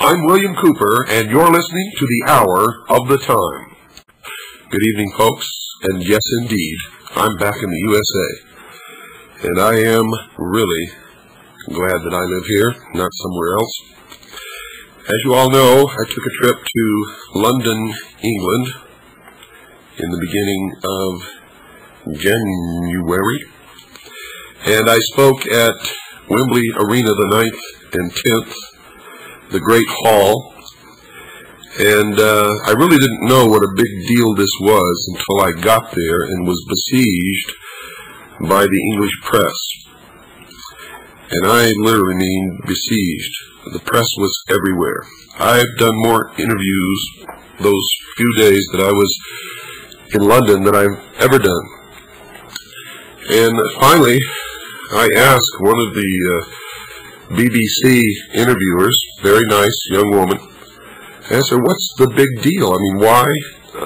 I'm William Cooper, and you're listening to the Hour of the Time. Good evening, folks, and yes, indeed, I'm back in the USA, and I am really glad that I live here, not somewhere else. As you all know, I took a trip to London, England, in the beginning of January, and I spoke at Wembly Arena the 9th and 10th, the Great Hall, and I really didn't know what a big deal this was until I got there and was besieged by the English press. And I literally mean besieged. The press was everywhere. I've done more interviews those few days that I was in London than I've ever done. And finally, I asked one of the BBC interviewers, very nice young woman, I asked her, what's the big deal? I mean, why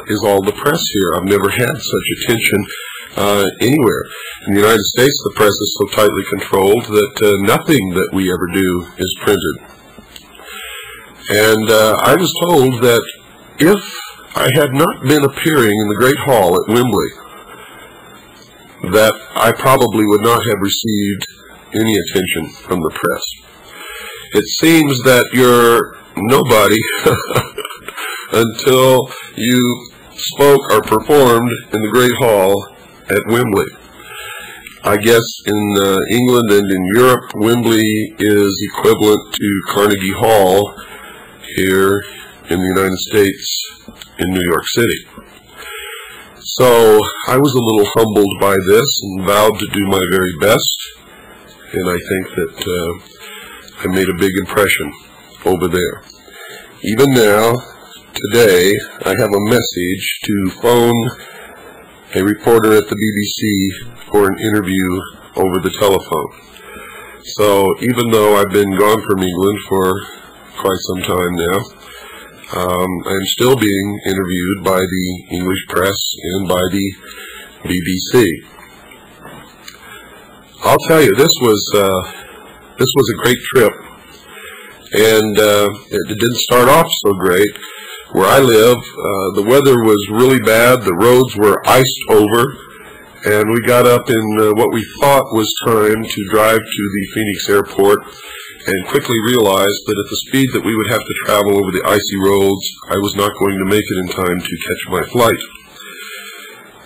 is all the press here? I've never had such attention anywhere. In the United States, the press is so tightly controlled that nothing that we ever do is printed. And I was told that if I had not been appearing in the Great Hall at Wembley, that I probably would not have received any attention from the press. It seems that you're nobody until you spoke or performed in the Great Hall at Wembley. I guess in England and in Europe, Wembley is equivalent to Carnegie Hall here in the United States in New York City. So I was a little humbled by this and vowed to do my very best, and I think that I made a big impression over there. Even now, today, I have a message to phone a reporter at the BBC for an interview over the telephone. So even though I've been gone from England for quite some time now, I'm still being interviewed by the English press and by the BBC. I'll tell you, this was a great trip, and it didn't start off so great. Where I live, the weather was really bad. The roads were iced over, and we got up in what we thought was time to drive to the Phoenix airport, and quickly realized that at the speed that we would have to travel over the icy roads, I was not going to make it in time to catch my flight.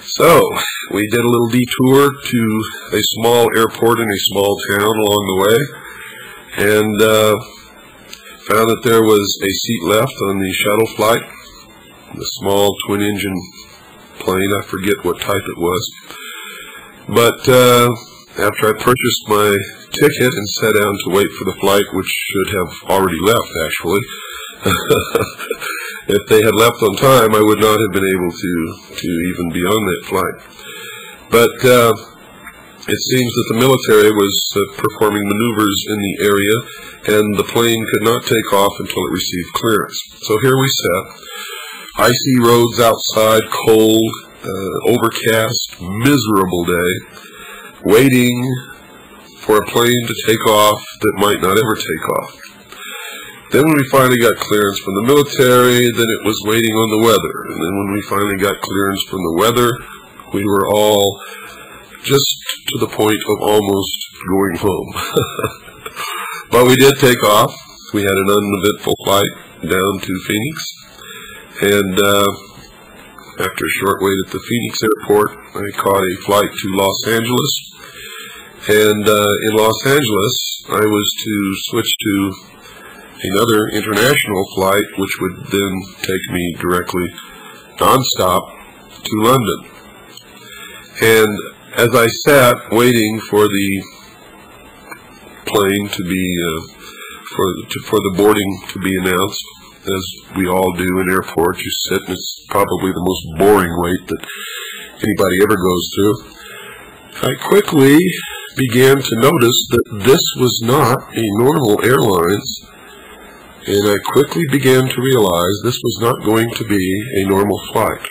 So we did a little detour to a small airport in a small town along the way, and found that there was a seat left on the shuttle flight, the small twin-engine plane. I forget what type it was. But after I purchased my ticket and sat down to wait for the flight, which should have already left, actually, if they had left on time, I would not have been able to even be on that flight. But it seems that the military was performing maneuvers in the area, and the plane could not take off until it received clearance. So here we sat, icy roads outside, cold, overcast, miserable day, waiting for a plane to take off that might not ever take off. Then when we finally got clearance from the military, then it was waiting on the weather. And then when we finally got clearance from the weather, we were all just to the point of almost going home. But we did take off. We had an uneventful flight down to Phoenix. And after a short wait at the Phoenix airport, I caught a flight to Los Angeles. And in Los Angeles, I was to switch to another international flight, which would then take me directly nonstop to London. And as I sat waiting for the plane to be, for the boarding to be announced, as we all do in airports, you sit, and it's probably the most boring wait that anybody ever goes through. I quickly began to notice that this was not a normal airlines, and I quickly began to realize this was not going to be a normal flight.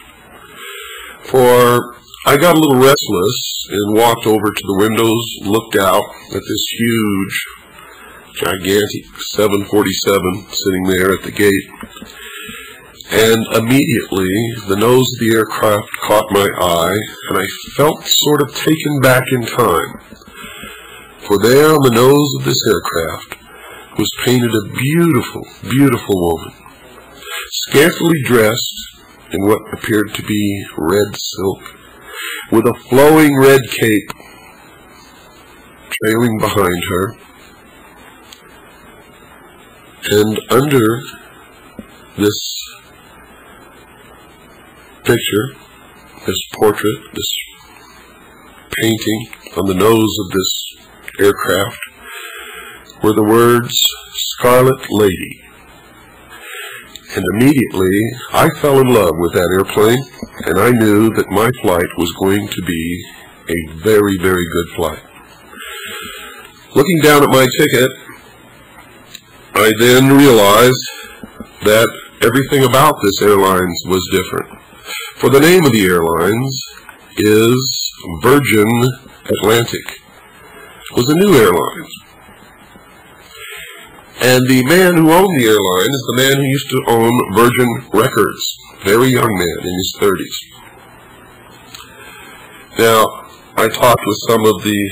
For I got a little restless and walked over to the windows, looked out at this huge gigantic 747 sitting there at the gate. And immediately, the nose of the aircraft caught my eye, and I felt sort of taken back in time. For there on the nose of this aircraft was painted a beautiful, beautiful woman, scantily dressed in what appeared to be red silk, with a flowing red cape trailing behind her, and under this picture, this portrait, this painting on the nose of this aircraft were the words, "Scarlet Lady." And immediately I fell in love with that airplane, and I knew that my flight was going to be a very, very good flight. Looking down at my ticket, I then realized that everything about this airlines was different. For the name of the airlines is Virgin Atlantic. It was a new airline. And the man who owned the airline is the man who used to own Virgin Records. Very young man in his 30s. Now, I talked with some of the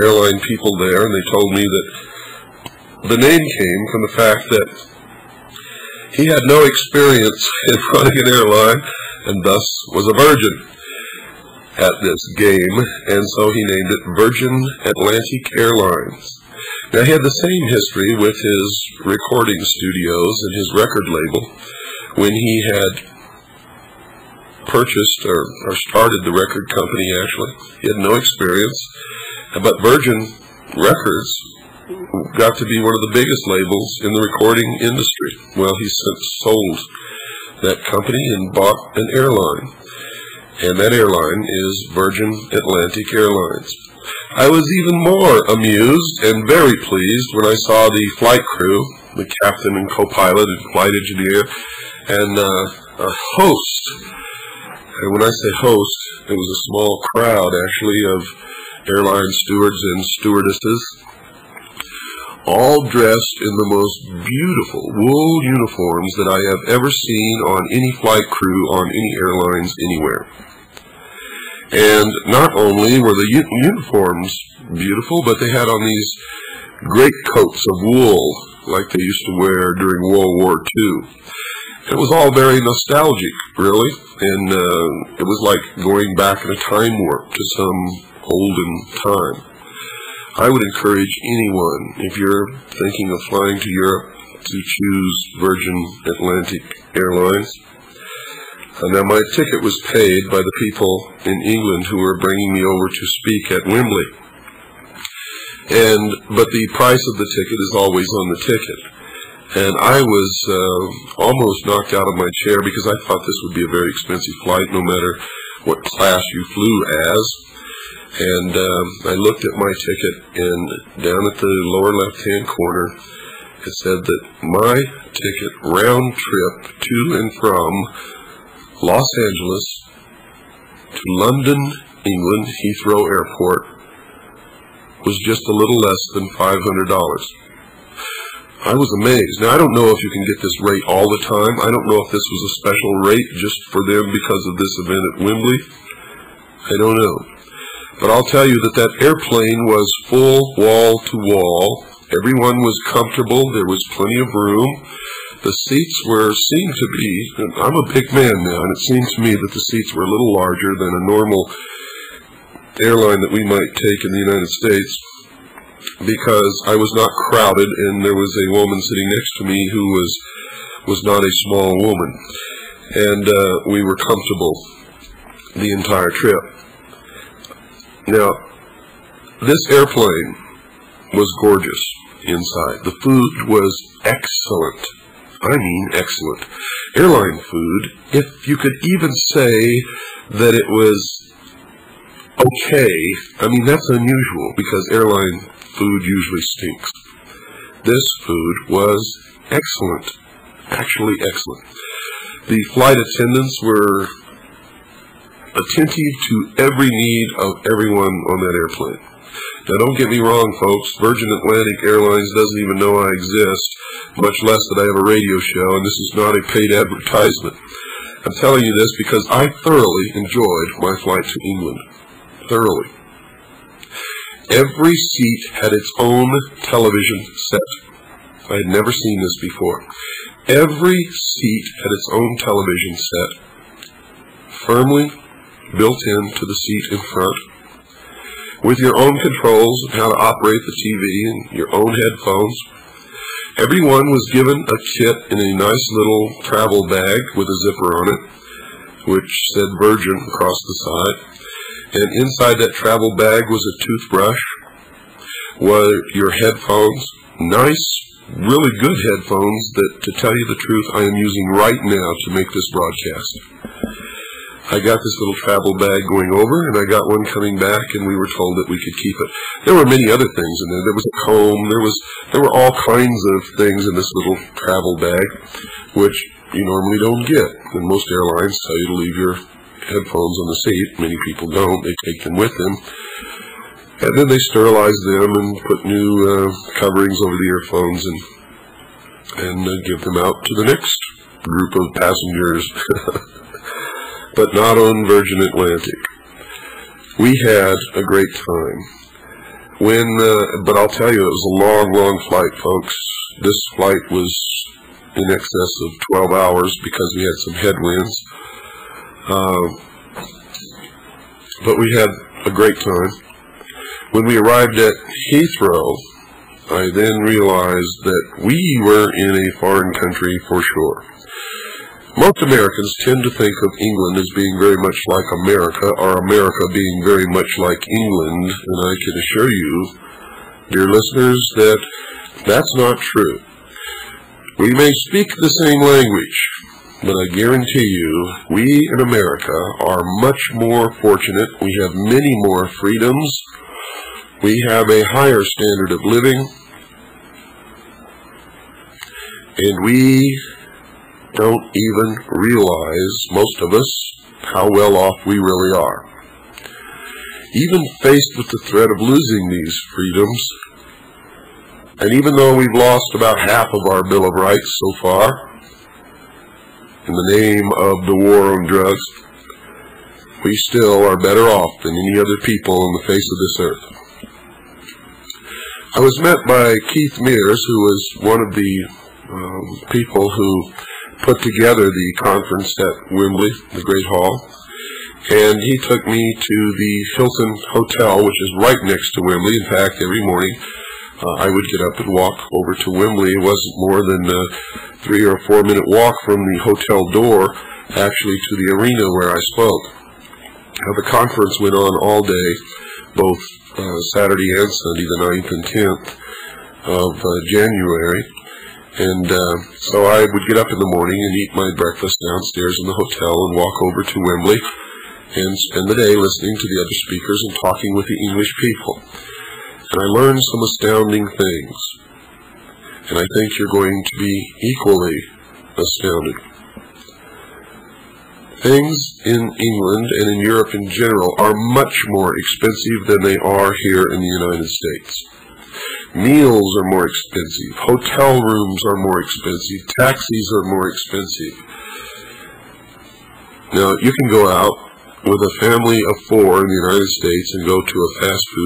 airline people there, and they told me that the name came from the fact that he had no experience in running an airline, and thus was a virgin at this game, and so he named it Virgin Atlantic Airlines. Now, he had the same history with his recording studios and his record label when he had purchased or started the record company, actually. He had no experience, but Virgin Records got to be one of the biggest labels in the recording industry. Well, he sold that company and bought an airline, and that airline is Virgin Atlantic Airlines. I was even more amused and very pleased when I saw the flight crew, the captain and co-pilot and flight engineer, and a host. And when I say host, it was a small crowd, actually, of airline stewards and stewardesses, all dressed in the most beautiful wool uniforms that I have ever seen on any flight crew on any airlines anywhere. And not only were the uniforms beautiful, but they had on these great coats of wool like they used to wear during World War II. It was all very nostalgic, really, and it was like going back in a time warp to some olden time. I would encourage anyone, if you're thinking of flying to Europe, to choose Virgin Atlantic Airlines. Now, my ticket was paid by the people in England who were bringing me over to speak at Wembly. But the price of the ticket is always on the ticket. And I was almost knocked out of my chair because I thought this would be a very expensive flight, no matter what class you flew as. And I looked at my ticket, and down at the lower left-hand corner, it said that my ticket round trip to and from Los Angeles to London, England, Heathrow Airport, was just a little less than $500. I was amazed. Now, I don't know if you can get this rate all the time. I don't know if this was a special rate just for them because of this event at Wembly. I don't know. But I'll tell you that that airplane was full wall to wall. Everyone was comfortable. There was plenty of room. The seats seemed to be, I'm a big man now, and it seems to me that the seats were a little larger than a normal airline that we might take in the United States, because I was not crowded, and there was a woman sitting next to me who was not a small woman. And we were comfortable the entire trip. Now, this airplane was gorgeous inside. The food was excellent. I mean excellent. Airline food, if you could even say that it was okay, I mean that's unusual because airline food usually stinks. This food was excellent. Actually excellent. The flight attendants were attentive to every need of everyone on that airplane. Now, don't get me wrong, folks. Virgin Atlantic Airlines doesn't even know I exist, much less that I have a radio show, and this is not a paid advertisement. I'm telling you this because I thoroughly enjoyed my flight to England. Thoroughly. Every seat had its own television set. I had never seen this before. Every seat had its own television set, firmly built into the seat in front, with your own controls of how to operate the TV and your own headphones. Everyone was given a kit in a nice little travel bag with a zipper on it, which said Virgin across the side. And inside that travel bag was a toothbrush, were your headphones, nice, really good headphones that, to tell you the truth, I am using right now to make this broadcast. I got this little travel bag going over, and I got one coming back, and we were told that we could keep it. There were many other things in there. There was a comb. There were all kinds of things in this little travel bag, which you normally don't get. And most airlines tell you to leave your headphones on the seat. Many people don't. They take them with them. And then they sterilize them and put new coverings over the earphones and give them out to the next group of passengers. But not on Virgin Atlantic. We had a great time. But I'll tell you, it was a long, long flight, folks. This flight was in excess of 12 hours because we had some headwinds. But we had a great time. When we arrived at Heathrow, I then realized that we were in a foreign country for sure. Most Americans tend to think of England as being very much like America, or America being very much like England, and I can assure you, dear listeners, that that's not true. We may speak the same language, but I guarantee you, we in America are much more fortunate. We have many more freedoms. We have a higher standard of living, and we don't even realize, most of us, how well off we really are. Even faced with the threat of losing these freedoms, and even though we've lost about half of our Bill of Rights so far, in the name of the war on drugs, we still are better off than any other people on the face of this earth. I was met by Keith Mears, who was one of the people who put together the conference at Wembly, the Great Hall, and he took me to the Hilton Hotel, which is right next to Wembly. In fact, every morning I would get up and walk over to Wembly. It wasn't more than a 3 or 4 minute walk from the hotel door, actually, to the arena where I spoke. The conference went on all day, both Saturday and Sunday, the 9th and 10th of January. And so I would get up in the morning and eat my breakfast downstairs in the hotel and walk over to Wembly and spend the day listening to the other speakers and talking with the English people. And I learned some astounding things. And I think you're going to be equally astounded. Things in England and in Europe in general are much more expensive than they are here in the United States. Meals are more expensive. Hotel rooms are more expensive. Taxis are more expensive. Now, you can go out with a family of 4 in the United States and go to a fast food